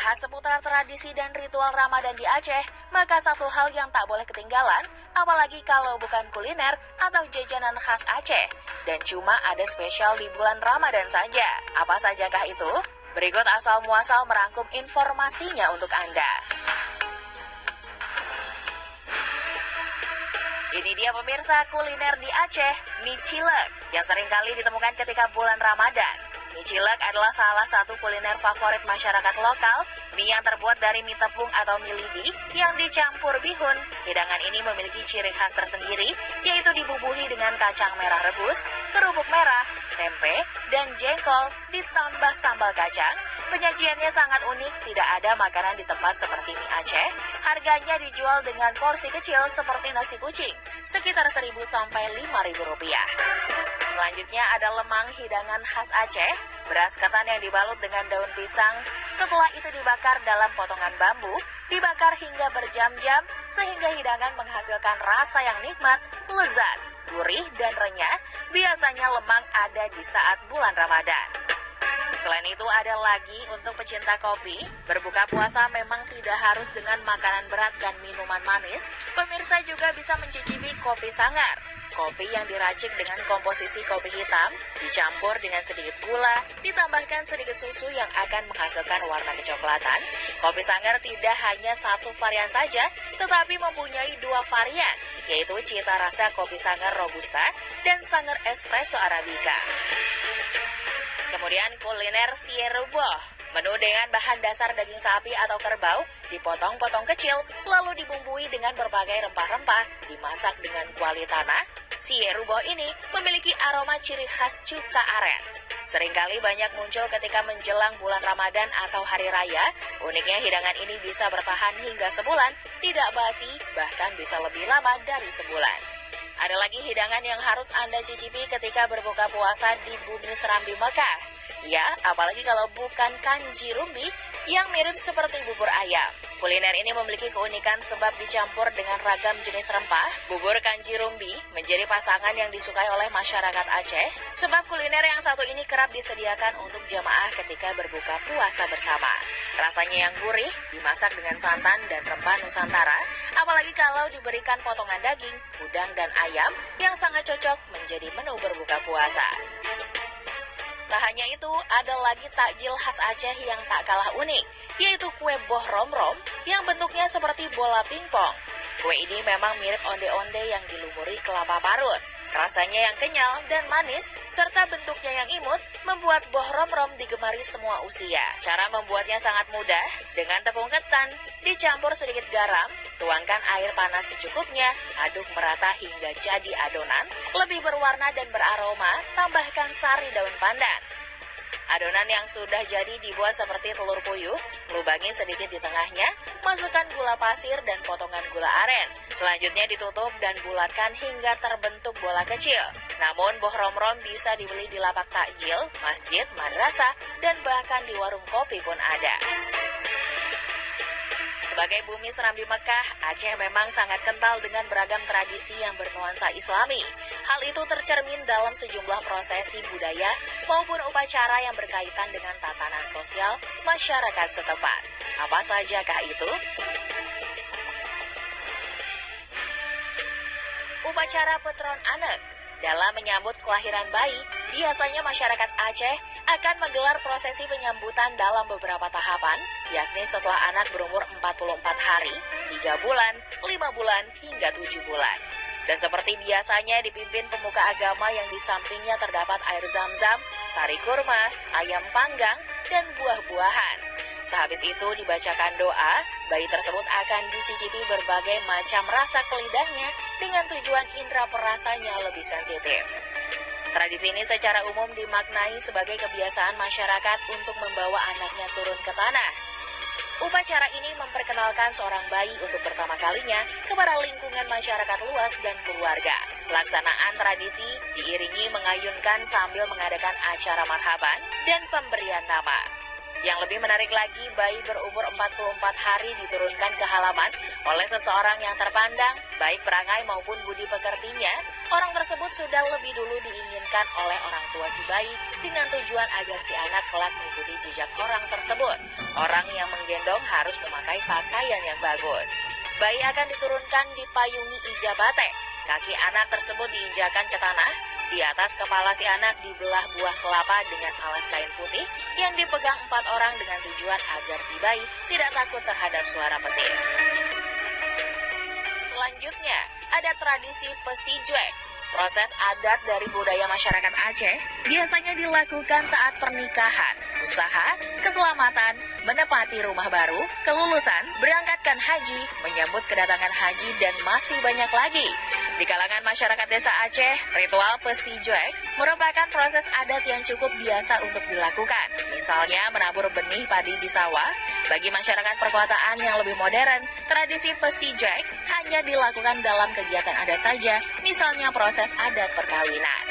Membahas seputar tradisi dan ritual Ramadan di Aceh, maka satu hal yang tak boleh ketinggalan, apalagi kalau bukan kuliner atau jajanan khas Aceh. Dan cuma ada spesial di bulan Ramadan saja. Apa sajakah itu? Berikut asal muasal merangkum informasinya untuk Anda. Ini dia pemirsa kuliner di Aceh, mie cilek, yang seringkali ditemukan ketika bulan Ramadan. Mie cilek adalah salah satu kuliner favorit masyarakat lokal, mie yang terbuat dari mie tepung atau mie lidi yang dicampur bihun. Hidangan ini memiliki ciri khas tersendiri, yaitu dibubuhi dengan kacang merah rebus, kerupuk merah, tempe, dan jengkol, ditambah sambal kacang. Penyajiannya sangat unik, tidak ada makanan di tempat seperti mie Aceh. Harganya dijual dengan porsi kecil seperti nasi kucing, sekitar 1.000 sampai 5.000 rupiah. Selanjutnya ada lemang, hidangan khas Aceh, beras ketan yang dibalut dengan daun pisang. Setelah itu dibakar dalam potongan bambu, dibakar hingga berjam-jam, sehingga hidangan menghasilkan rasa yang nikmat, lezat, gurih, dan renyah. Biasanya lemang ada di saat bulan Ramadan. Selain itu ada lagi untuk pecinta kopi, berbuka puasa memang tidak harus dengan makanan berat dan minuman manis. Pemirsa juga bisa mencicipi kopi sangar. Kopi yang diracik dengan komposisi kopi hitam, dicampur dengan sedikit gula, ditambahkan sedikit susu yang akan menghasilkan warna kecoklatan. Kopi sangar tidak hanya satu varian saja, tetapi mempunyai dua varian, yaitu cita rasa kopi sangar Robusta dan sangar espresso Arabica. Kemudian kuliner sieruboh, menu dengan bahan dasar daging sapi atau kerbau, dipotong-potong kecil, lalu dibumbui dengan berbagai rempah-rempah, dimasak dengan kuali tanah. Sieruboh ini memiliki aroma ciri khas cuka aren. Seringkali banyak muncul ketika menjelang bulan Ramadan atau Hari Raya. Uniknya hidangan ini bisa bertahan hingga sebulan, tidak basi, bahkan bisa lebih lama dari sebulan. Ada lagi hidangan yang harus Anda cicipi ketika berbuka puasa di Bumi Serambi Mekah. Ya, apalagi kalau bukan kanji rumbi yang mirip seperti bubur ayam. Kuliner ini memiliki keunikan sebab dicampur dengan ragam jenis rempah. Bubur kanji rumbi menjadi pasangan yang disukai oleh masyarakat Aceh, sebab kuliner yang satu ini kerap disediakan untuk jamaah ketika berbuka puasa bersama. Rasanya yang gurih, dimasak dengan santan dan rempah Nusantara, apalagi kalau diberikan potongan daging, udang, dan ayam yang sangat cocok menjadi menu berbuka puasa. Tak hanya itu, ada lagi takjil khas Aceh yang tak kalah unik, yaitu kue boh rom-rom yang bentuknya seperti bola pingpong. Kue ini memang mirip onde-onde yang dilumuri kelapa parut. Rasanya yang kenyal dan manis, serta bentuknya yang imut, membuat boh rom-rom digemari semua usia. Cara membuatnya sangat mudah, dengan tepung ketan, dicampur sedikit garam, tuangkan air panas secukupnya, aduk merata hingga jadi adonan, lebih berwarna dan beraroma, tambahkan sari daun pandan. Adonan yang sudah jadi dibuat seperti telur puyuh, lubangi sedikit di tengahnya, masukkan gula pasir dan potongan gula aren. Selanjutnya ditutup dan bulatkan hingga terbentuk bola kecil. Namun boh rom-rom bisa dibeli di lapak takjil, masjid, madrasah, dan bahkan di warung kopi pun ada. Sebagai bumi Serambi Mekah, Aceh memang sangat kental dengan beragam tradisi yang bernuansa Islami. Hal itu tercermin dalam sejumlah prosesi budaya maupun upacara yang berkaitan dengan tatanan sosial masyarakat setempat. Apa sajakah itu? Upacara Petron Anek. Dalam menyambut kelahiran bayi, biasanya masyarakat Aceh akan menggelar prosesi penyambutan dalam beberapa tahapan, yakni setelah anak berumur 44 hari, 3 bulan, 5 bulan, hingga 7 bulan. Dan seperti biasanya dipimpin pemuka agama yang di sampingnya terdapat air zam-zam, sari kurma, ayam panggang, dan buah-buahan. Sehabis itu dibacakan doa, bayi tersebut akan dicicipi berbagai macam rasa ke lidahnya dengan tujuan indera perasanya lebih sensitif. Tradisi ini secara umum dimaknai sebagai kebiasaan masyarakat untuk membawa anaknya turun ke tanah. Upacara ini memperkenalkan seorang bayi untuk pertama kalinya kepada lingkungan masyarakat luas dan keluarga. Pelaksanaan tradisi diiringi mengayunkan sambil mengadakan acara marhaban dan pemberian nama. Yang lebih menarik lagi, bayi berumur 44 hari diturunkan ke halaman oleh seseorang yang terpandang, baik perangai maupun budi pekertinya. Orang tersebut sudah lebih dulu diinginkan oleh orang tua si bayi dengan tujuan agar si anak kelak mengikuti jejak orang tersebut. Orang yang menggendong harus memakai pakaian yang bagus. Bayi akan diturunkan dipayungi ijabate. Kaki anak tersebut diinjakan ke tanah. Di atas kepala si anak dibelah buah kelapa dengan alas kain putih yang dipegang 4 orang dengan tujuan agar si bayi tidak takut terhadap suara petir. Selanjutnya, ada tradisi pesi juek. Proses adat dari budaya masyarakat Aceh biasanya dilakukan saat pernikahan, usaha, keselamatan, menepati rumah baru, kelulusan, berangkatkan haji, menyambut kedatangan haji, dan masih banyak lagi. Di kalangan masyarakat desa Aceh, ritual pesi juek merupakan proses adat yang cukup biasa untuk dilakukan. Misalnya menabur benih padi di sawah. Bagi masyarakat perkotaan yang lebih modern, tradisi pesi juek hanya dilakukan dalam kegiatan adat saja, misalnya proses adat perkawinan.